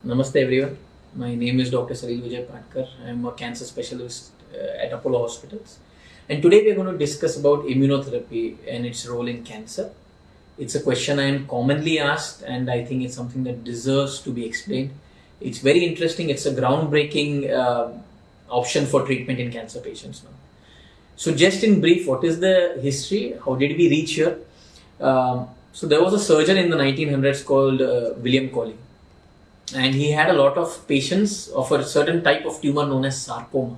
Namaste everyone. My name is Dr. Salil Vijay Patkar. I am a cancer specialist at Apollo Hospitals. And today we are going to discuss about immunotherapy and its role in cancer. It's a question I am commonly asked and I think it's something that deserves to be explained. It's very interesting. It's a groundbreaking option for treatment in cancer patients now. So just in brief, what is the history? How did we reach here? So there was a surgeon in the 1900s called William Coley, and he had a lot of patients of a certain type of tumor known as sarcoma.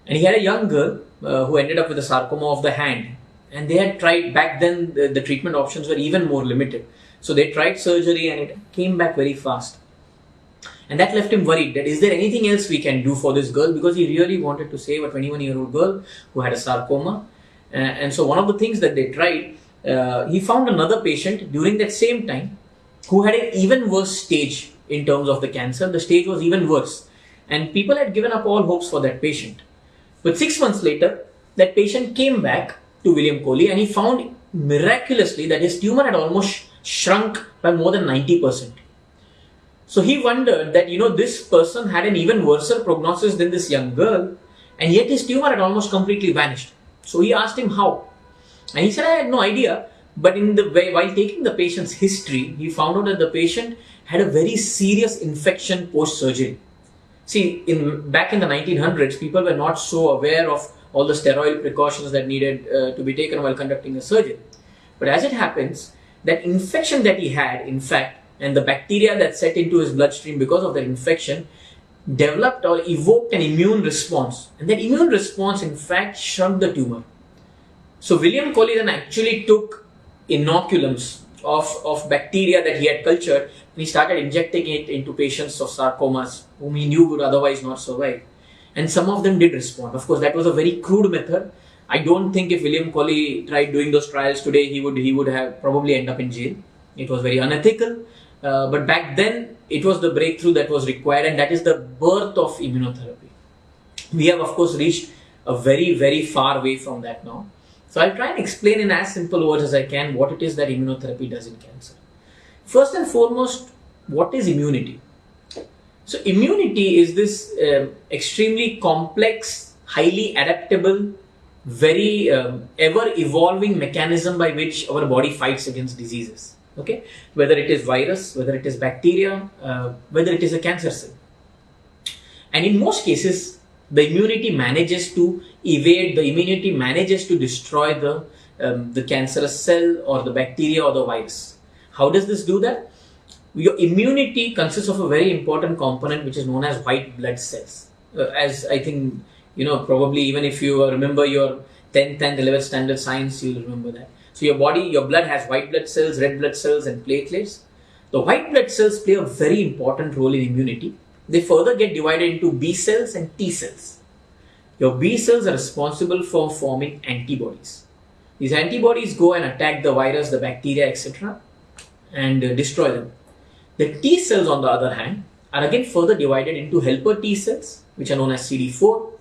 And he had a young girl who ended up with a sarcoma of the hand. And they had tried, back then the treatment options were even more limited. So they tried surgery and it came back very fast. And that left him worried that is there anything else we can do for this girl, because he really wanted to save a 21-year-old girl who had a sarcoma. And so one of the things that they tried, he found another patient during that same time who had an even worse stage in terms of the cancer. The stage was even worse. And people had given up all hopes for that patient. But 6 months later, that patient came back to William Coley and he found miraculously that his tumor had almost shrunk by more than 90%. So he wondered that, this person had an even worse prognosis than this young girl, and yet his tumor had almost completely vanished. So he asked him how. And he said, I had no idea. But while taking the patient's history, he found out that the patient had a very serious infection post-surgery. See, back in the 1900s, people were not so aware of all the sterile precautions that needed to be taken while conducting a surgery. But as it happens, that infection that he had, in fact, and the bacteria that set into his bloodstream because of that infection, developed or evoked an immune response. And that immune response, in fact, shrunk the tumor. So William Coley then actually took inoculums of bacteria that he had cultured, and he started injecting it into patients of sarcomas whom he knew would otherwise not survive. And some of them did respond. Of course, that was a very crude method. I don't think if William Coley tried doing those trials today, he would have probably end up in jail. It was very unethical. But back then, it was the breakthrough that was required, and that is the birth of immunotherapy. We have, of course, reached a very, very far way from that now. So I'll try and explain in as simple words as I can what it is that immunotherapy does in cancer. First and foremost, what is immunity? So immunity is this extremely complex, highly adaptable, very ever-evolving mechanism by which our body fights against diseases. Okay, whether it is virus, whether it is bacteria, whether it is a cancer cell. And in most cases, the immunity manages to evade, the immunity manages to destroy the cancerous cell or the bacteria or the virus. How does this do that? Your immunity consists of a very important component which is known as white blood cells. As I think, probably even if you remember your 10th and 11th standard science, you'll remember that. So your blood has white blood cells, red blood cells and platelets. The white blood cells play a very important role in immunity. They further get divided into B cells and T cells. Your B cells are responsible for forming antibodies. These antibodies go and attack the virus, the bacteria, etc. and destroy them. The T cells, on the other hand, are again further divided into helper T cells, which are known as CD4,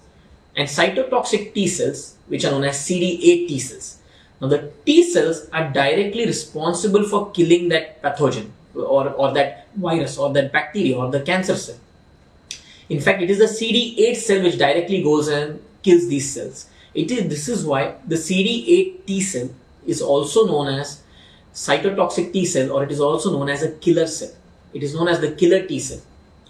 and cytotoxic T cells, which are known as CD8 T cells. Now, the T cells are directly responsible for killing that pathogen or that virus or that bacteria or the cancer cell. In fact, it is the CD8 cell which directly goes and kills these cells. This is why the CD8 T cell is also known as cytotoxic T cell, or it is also known as a killer cell. It is known as the killer T cell.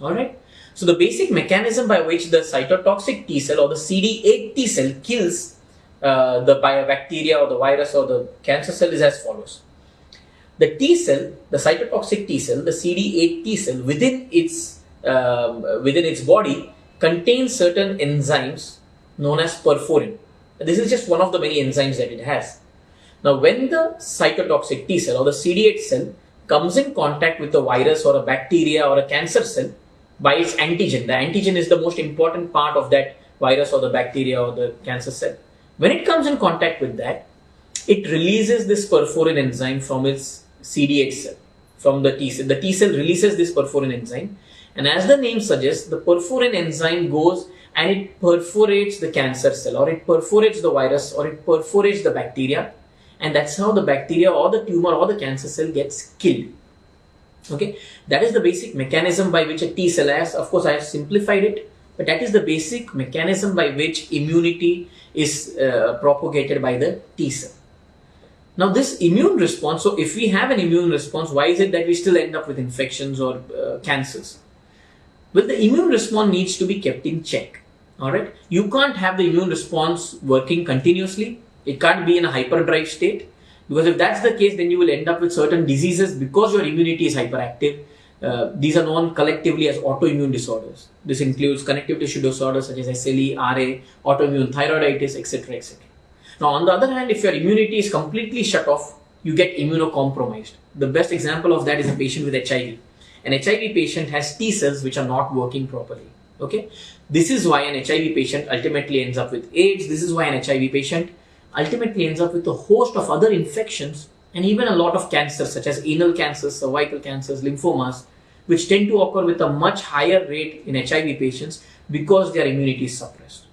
Alright. So the basic mechanism by which the cytotoxic T cell or the CD8 T cell kills the bacteria or the virus or the cancer cell is as follows. The T cell, the cytotoxic T cell, the CD8 T cell within its body contains certain enzymes known as perforin. This is just one of the many enzymes that it has. Now, when the cytotoxic T cell or the CD8 cell comes in contact with a virus or a bacteria or a cancer cell by its antigen, the antigen is the most important part of that virus or the bacteria or the cancer cell. When it comes in contact with that, it releases this perforin enzyme from its CD8 cell, from the T cell. The T cell releases this perforin enzyme, and as the name suggests, the perforin enzyme goes and it perforates the cancer cell, or it perforates the virus, or it perforates the bacteria, and that's how the bacteria or the tumor or the cancer cell gets killed. Okay, that is the basic mechanism by which a T cell has. Of course, I have simplified it, but that is the basic mechanism by which immunity is propagated by the T cell. Now, this immune response, so if we have an immune response, why is it that we still end up with infections or cancers? Well, the immune response needs to be kept in check. All right, you can't have the immune response working continuously. It can't be in a hyperdrive state, because if that's the case, then you will end up with certain diseases because your immunity is hyperactive. These are known collectively as autoimmune disorders. This includes connective tissue disorders such as SLE, RA, autoimmune thyroiditis, etc., etc. Now, on the other hand, if your immunity is completely shut off, you get immunocompromised. The best example of that is a patient with HIV. An HIV patient has T cells which are not working properly. Okay, this is why an HIV patient ultimately ends up with AIDS. This is why an HIV patient ultimately ends up with a host of other infections and even a lot of cancers such as anal cancers, cervical cancers, lymphomas, which tend to occur with a much higher rate in HIV patients because their immunity is suppressed.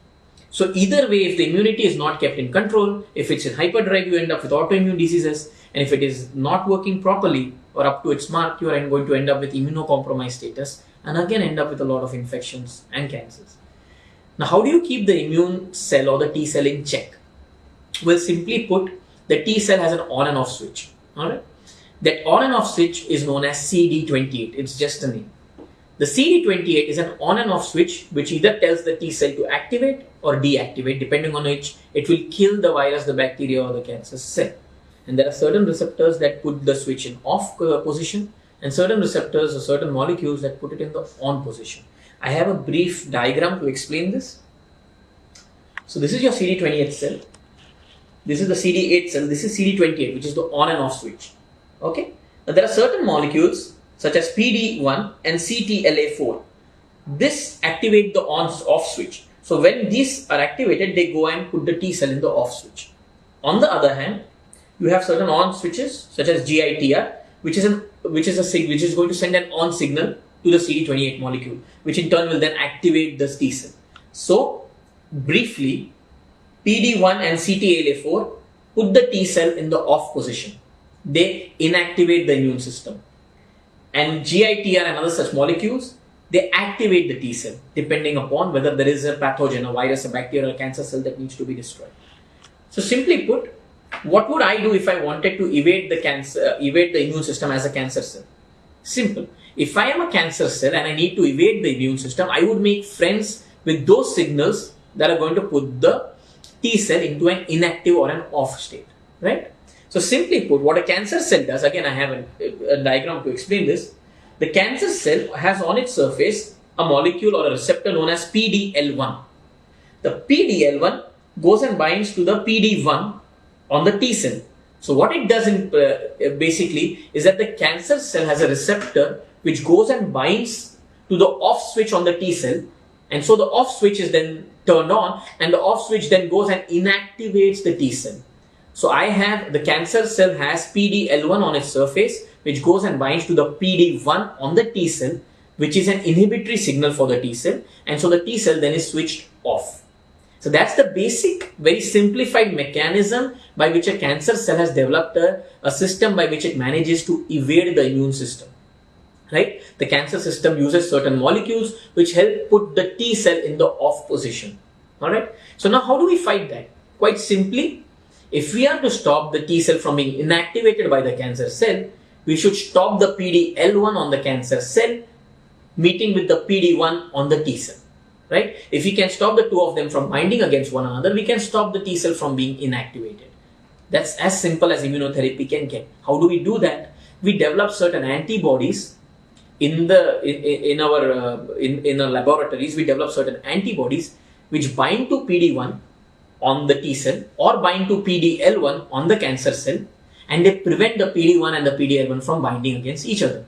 So either way, if the immunity is not kept in control, if it's in hyperdrive, you end up with autoimmune diseases, and if it is not working properly or up to its mark, you are going to end up with immunocompromised status and again end up with a lot of infections and cancers. Now, how do you keep the immune cell or the T cell in check? Well, simply put, the T cell has an on and off switch. All right, that on and off switch is known as CD28. It's just a name. The CD28 is an on and off switch which either tells the T cell to activate or deactivate, depending on which it will kill the virus, the bacteria, or the cancer cell. And there are certain receptors that put the switch in off position, and certain receptors or certain molecules that put it in the on position. I have a brief diagram to explain this. So this is your CD28 cell. This is the CD8 cell. This is CD28, which is the on and off switch. Okay. Now there are certain molecules such as PD1 and CTLA4. This activate the on-off switch. So when these are activated, they go and put the T cell in the off switch. On the other hand, you have certain on switches such as GITR, which is going to send an on signal to the CD28 molecule, which in turn will then activate the T cell. So briefly, PD1 and CTLA4 put the T cell in the off position. They inactivate the immune system. And GITR and other such molecules, they activate the T cell depending upon whether there is a pathogen, a virus, a bacteria, or a cancer cell that needs to be destroyed. So simply put, what would I do if I wanted to evade the immune system as a cancer cell? Simple. If I am a cancer cell and I need to evade the immune system, I would make friends with those signals that are going to put the T cell into an inactive or an off state, right? So simply put, what a cancer cell does, again I have a diagram to explain this. The cancer cell has on its surface a molecule or a receptor known as PDL1. The PDL1 goes and binds to the PD1 on the T cell. So what it does basically is that the cancer cell has a receptor which goes and binds to the off switch on the T cell, and so the off switch is then turned on, and the off switch then goes and inactivates the T cell. So the cancer cell has PDL1 on its surface, which goes and binds to the PD1 on the T cell, which is an inhibitory signal for the T cell, and so the T cell then is switched off. So that's the basic, very simplified mechanism by which a cancer cell has developed a system by which it manages to evade the immune system. Right? The cancer system uses certain molecules which help put the T cell in the off position. Alright? So now how do we fight that? Quite simply, if we are to stop the T cell from being inactivated by the cancer cell, we should stop the PDL1 on the cancer cell meeting with the PD1 on the T cell. Right? If we can stop the two of them from binding against one another, we can stop the T cell from being inactivated. That's as simple as immunotherapy can get. How do we do that? We develop certain antibodies in our laboratories. We develop certain antibodies which bind to PD1 on the T cell or bind to PDL1 on the cancer cell, and they prevent the PD1 and the PDL1 from binding against each other.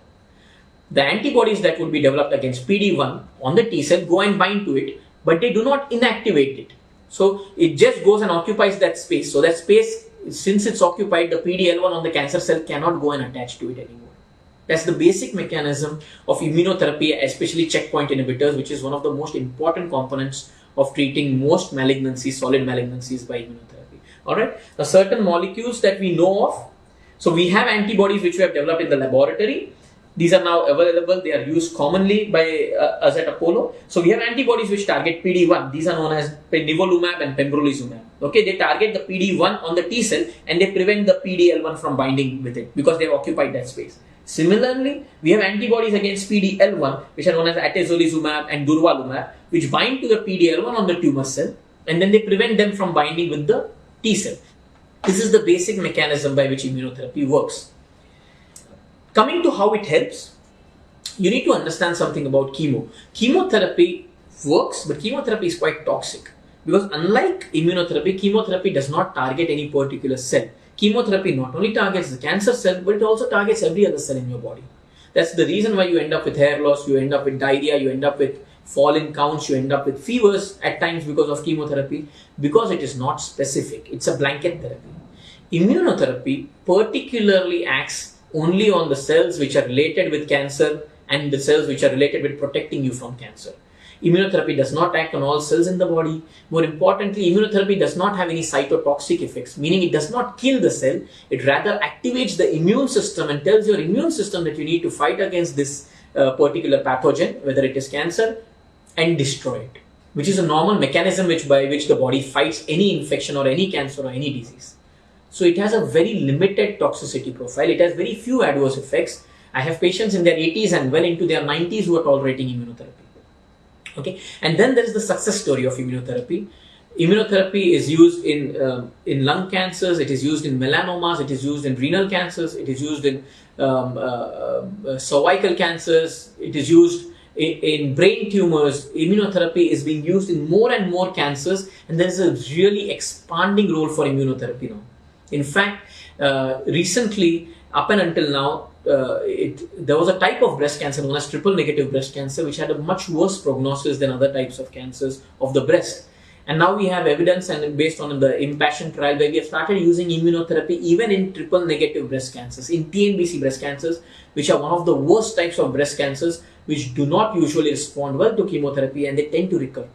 The antibodies that would be developed against PD1 on the T cell go and bind to it, but they do not inactivate it. So it just goes and occupies that space. So that space, since it's occupied, the PDL1 on the cancer cell cannot go and attach to it anymore. That's the basic mechanism of immunotherapy, especially checkpoint inhibitors, which is one of the most important components of treating most malignancies, solid malignancies by immunotherapy. Alright, now certain molecules that we know of. So we have antibodies which we have developed in the laboratory. These are now available. They are used commonly by us at Apollo. So we have antibodies which target PD-1. These are known as nivolumab and pembrolizumab. Okay, they target the PD-1 on the T cell and they prevent the PD-L1 from binding with it because they have occupied that space. Similarly, we have antibodies against PD-L1 which are known as atezolizumab and durvalumab, which bind to the PD-L1 on the tumor cell and then they prevent them from binding with the T cell. This is the basic mechanism by which immunotherapy works. Coming to how it helps, you need to understand something about chemo. Chemotherapy works, but chemotherapy is quite toxic because unlike immunotherapy, chemotherapy does not target any particular cell. Chemotherapy not only targets the cancer cell, but it also targets every other cell in your body. That's the reason why you end up with hair loss, you end up with diarrhea, you end up with fall in counts, you end up with fevers at times because of chemotherapy, because it is not specific. It's a blanket therapy. Immunotherapy particularly acts only on the cells which are related with cancer and the cells which are related with protecting you from cancer. Immunotherapy does not act on all cells in the body. More importantly, immunotherapy does not have any cytotoxic effects, meaning it does not kill the cell. It rather activates the immune system and tells your immune system that you need to fight against this particular pathogen, whether it is cancer, and destroy it, which is a normal mechanism by which the body fights any infection or any cancer or any disease. So it has a very limited toxicity profile. It has very few adverse effects. I have patients in their 80s and well into their 90s who are tolerating immunotherapy. Okay, and then there is the success story of immunotherapy. Immunotherapy is used in lung cancers. It is used in melanomas. It is used in renal cancers. It is used in cervical cancers. It is used in brain tumors. Immunotherapy is being used in more and more cancers, and there is a really expanding role for immunotherapy now. In fact, recently, up and until now, there was a type of breast cancer known as triple negative breast cancer, which had a much worse prognosis than other types of cancers of the breast. And now we have evidence, and based on the IMPassion trial, where we have started using immunotherapy even in triple negative breast cancers, in TNBC breast cancers, which are one of the worst types of breast cancers, which do not usually respond well to chemotherapy and they tend to recur.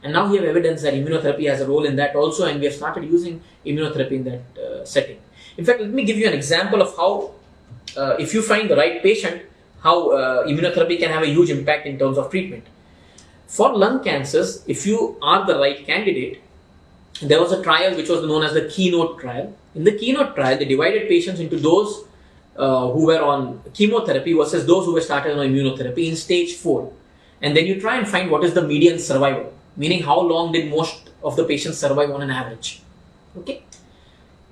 And now we have evidence that immunotherapy has a role in that also, and we have started using immunotherapy in that setting. In fact, let me give you an example of how, if you find the right patient, how immunotherapy can have a huge impact in terms of treatment. For lung cancers, if you are the right candidate, there was a trial which was known as the Keynote trial. In the Keynote trial, they divided patients into those who were on chemotherapy versus those who were started on immunotherapy in stage 4. And then you try and find what is the median survival, meaning how long did most of the patients survive on an average. Okay.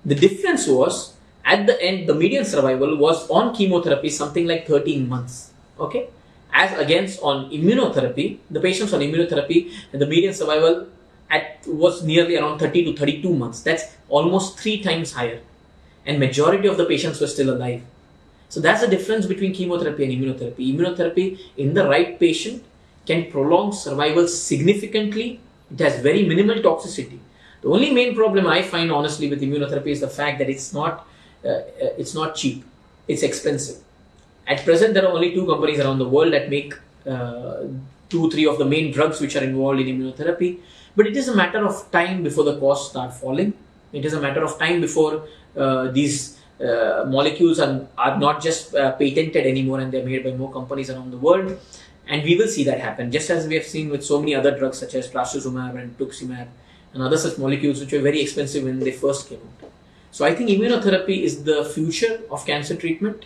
The difference was, at the end, the median survival was on chemotherapy something like 13 months. Okay. As against on immunotherapy, the patients on immunotherapy, the median survival was nearly around 30 to 32 months. That's almost 3 times higher. And majority of the patients were still alive. So that's the difference between chemotherapy and immunotherapy. Immunotherapy in the right patient can prolong survival significantly. It has very minimal toxicity. The only main problem I find honestly with immunotherapy is the fact that it's not cheap. It's expensive. At present, there are only 2 companies around the world that make 2-3 of the main drugs which are involved in immunotherapy. But it is a matter of time before the costs start falling. It is a matter of time before these molecules are not just patented anymore and they're made by more companies around the world. And we will see that happen, just as we have seen with so many other drugs such as trastuzumab and tuximab and other such molecules which were very expensive when they first came out. So I think immunotherapy is the future of cancer treatment,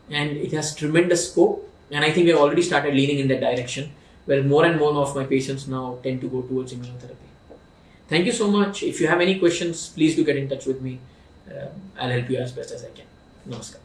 and it has tremendous scope. And I think we have already started leaning in that direction, where more and more of my patients now tend to go towards immunotherapy. Thank you so much. If you have any questions, please do get in touch with me. I'll help you as best as I can. Namaskar.